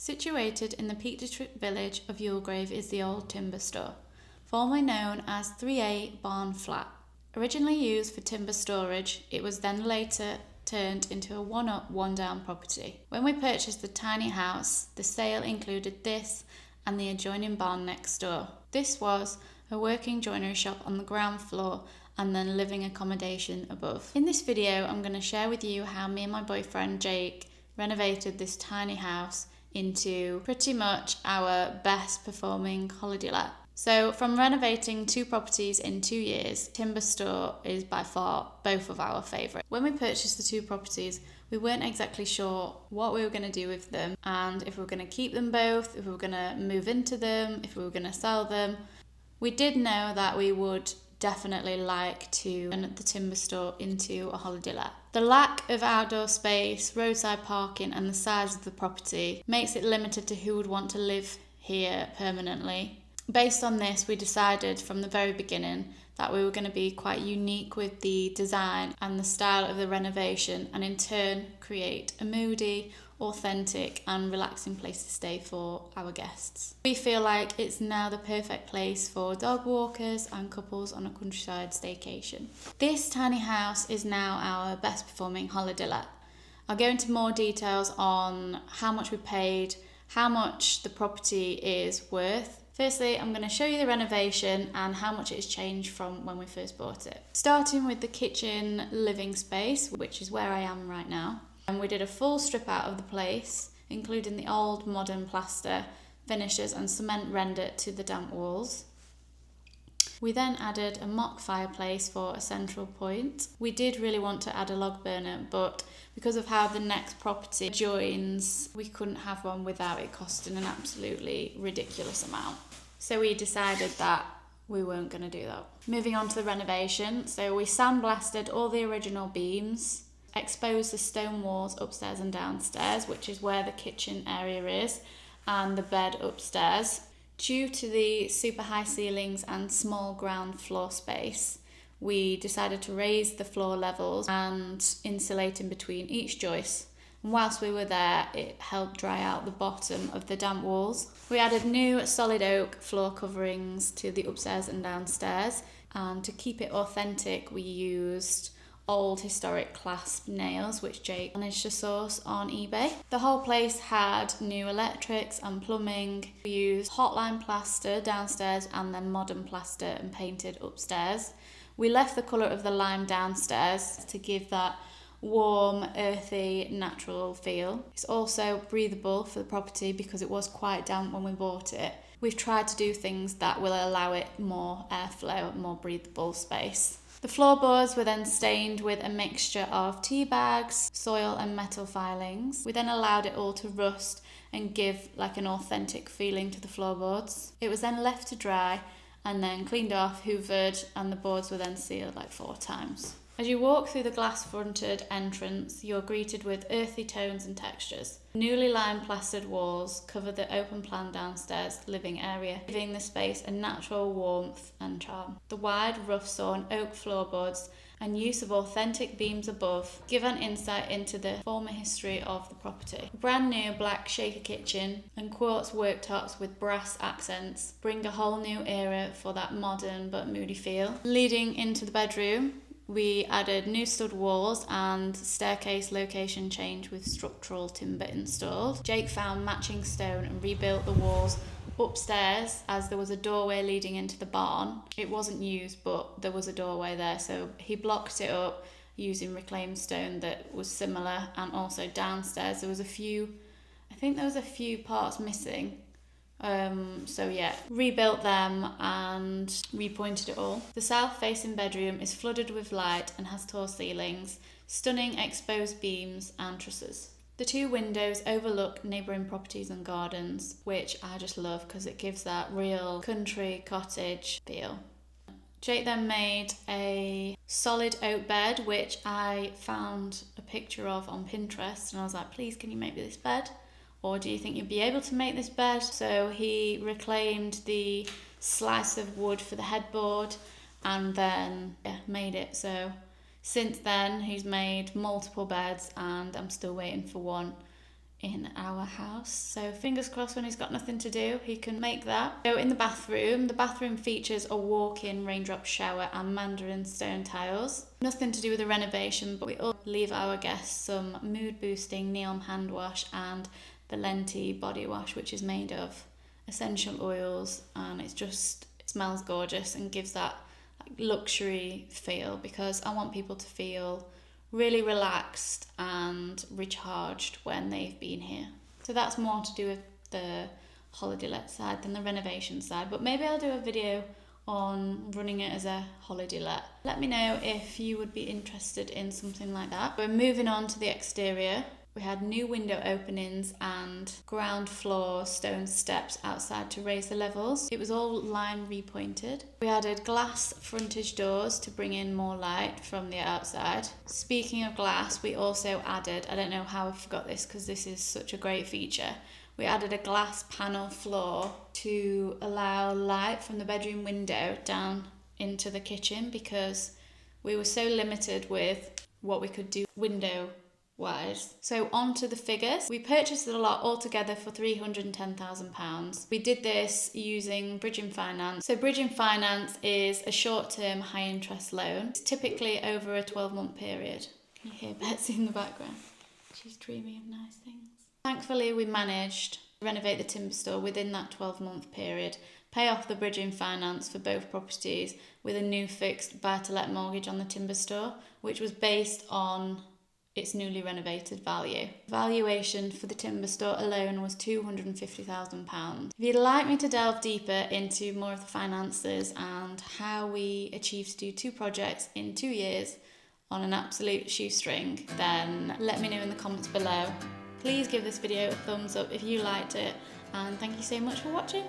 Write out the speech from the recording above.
Situated in the Peak District village of Yulegrave is the old timber store, formerly known as 3A Barn Flat. Originally used for timber storage, it was then later turned into a one-up, one-down property. When we purchased the tiny house, the sale included this and the adjoining barn next door. This was a working joinery shop on the ground floor and then living accommodation above. In this video, I'm going to share with you how me and my boyfriend Jake renovated this tiny house into pretty much our best performing holiday let. So from renovating 2 properties in 2 years, timber store is by far both of our favourite. When we purchased the 2 properties, we weren't exactly sure what we were going to do with them and if we were going to keep them both, if we were going to move into them, if we were going to sell them. We did know that we would definitely like to turn the timber store into a holiday let. The lack of outdoor space, roadside parking and the size of the property makes it limited to who would want to live here permanently. Based on this, we decided from the very beginning that we were going to be quite unique with the design and the style of the renovation, and in turn create a moody, authentic and relaxing place to stay for our guests. We feel like it's now the perfect place for dog walkers and couples on a countryside staycation. This tiny house is now our best performing holiday let. I'll go into more details on how much we paid, how much the property is worth. Firstly, I'm going to show you the renovation and how much it has changed from when we first bought it. Starting with the kitchen living space, which is where I am right now. And we did a full strip out of the place, including the old modern plaster, finishes and cement render to the damp walls. We then added a mock fireplace for a central point. We did really want to add a log burner, but because of how the next property joins, we couldn't have one without it costing an absolutely ridiculous amount. So we decided that we weren't going to do that. Moving on to the renovation. So we sandblasted all the original beams, exposed the stone walls upstairs and downstairs, which is where the kitchen area is, and the bed upstairs. Due to the super high ceilings and small ground floor space, we decided to raise the floor levels and insulate in between each joist. And whilst we were there, it helped dry out the bottom of the damp walls. We added new solid oak floor coverings to the upstairs and downstairs, and to keep it authentic, we used old historic clasp nails, which Jake managed to source on eBay. The whole place had new electrics and plumbing. We used hotline plaster downstairs and then modern plaster and painted upstairs. We left the colour of the lime downstairs to give that warm, earthy, natural feel. It's also breathable for the property because it was quite damp when we bought it. We've tried to do things that will allow it more airflow, more breathable space. The floorboards were then stained with a mixture of tea bags, soil and metal filings. We then allowed it all to rust and give like an authentic feeling to the floorboards. It was then left to dry and then cleaned off, hoovered, and the boards were then sealed like 4 times. As you walk through the glass-fronted entrance, you're greeted with earthy tones and textures. Newly lime plastered walls cover the open plan downstairs living area, giving the space a natural warmth and charm. The wide, rough-sawn oak floorboards and use of authentic beams above give an insight into the former history of the property. A brand new black shaker kitchen and quartz worktops with brass accents bring a whole new era for that modern but moody feel. Leading into the bedroom, we added new stud walls and staircase location change with structural timber installed. Jake found matching stone and rebuilt the walls upstairs as there was a doorway leading into the barn. It wasn't used, but there was a doorway there, so he blocked it up using reclaimed stone that was similar. And also downstairs there was a few parts missing. Rebuilt them and repointed it all. The south-facing bedroom is flooded with light and has tall ceilings, stunning exposed beams and trusses. The 2 windows overlook neighbouring properties and gardens, which I just love because it gives that real country cottage feel. Jake then made a solid oak bed, which I found a picture of on Pinterest, and I was like, please, can you make me this bed? Or do you think you'd be able to make this bed? So he reclaimed the slice of wood for the headboard and then made it. So since then he's made multiple beds and I'm still waiting for one in our house. So fingers crossed when he's got nothing to do, he can make that. So in the bathroom features a walk-in raindrop shower and mandarin stone tiles. Nothing to do with the renovation, but we all leave our guests some mood-boosting neon hand wash and the Lenti body wash, which is made of essential oils, and it smells gorgeous and gives that luxury feel, because I want people to feel really relaxed and recharged when they've been here. So that's more to do with the holiday let side than the renovation side, but maybe I'll do a video on running it as a holiday let. Let me know if you would be interested in something like that. We're moving on to the exterior. We had new window openings and ground floor stone steps outside to raise the levels. It was all lime repointed. We added glass frontage doors to bring in more light from the outside. Speaking of glass, we also added, I don't know how I forgot this because this is such a great feature, we added a glass panel floor to allow light from the bedroom window down into the kitchen, because we were so limited with what we could do window wise. So on to the figures. We purchased the lot altogether for £310,000. We did this using bridging finance. So bridging finance is a short-term high-interest loan. It's typically over a 12-month period. Can you hear Betsy in the background? She's dreaming of nice things. Thankfully, we managed to renovate the timber store within that 12-month period, pay off the bridging finance for both properties with a new fixed buy-to-let mortgage on the timber store, which was based on its newly renovated value. Valuation for the timber store alone was £250,000. If you'd like me to delve deeper into more of the finances and how we achieved to do 2 projects in 2 years on an absolute shoestring, then let me know in the comments below. Please give this video a thumbs up if you liked it, and thank you so much for watching.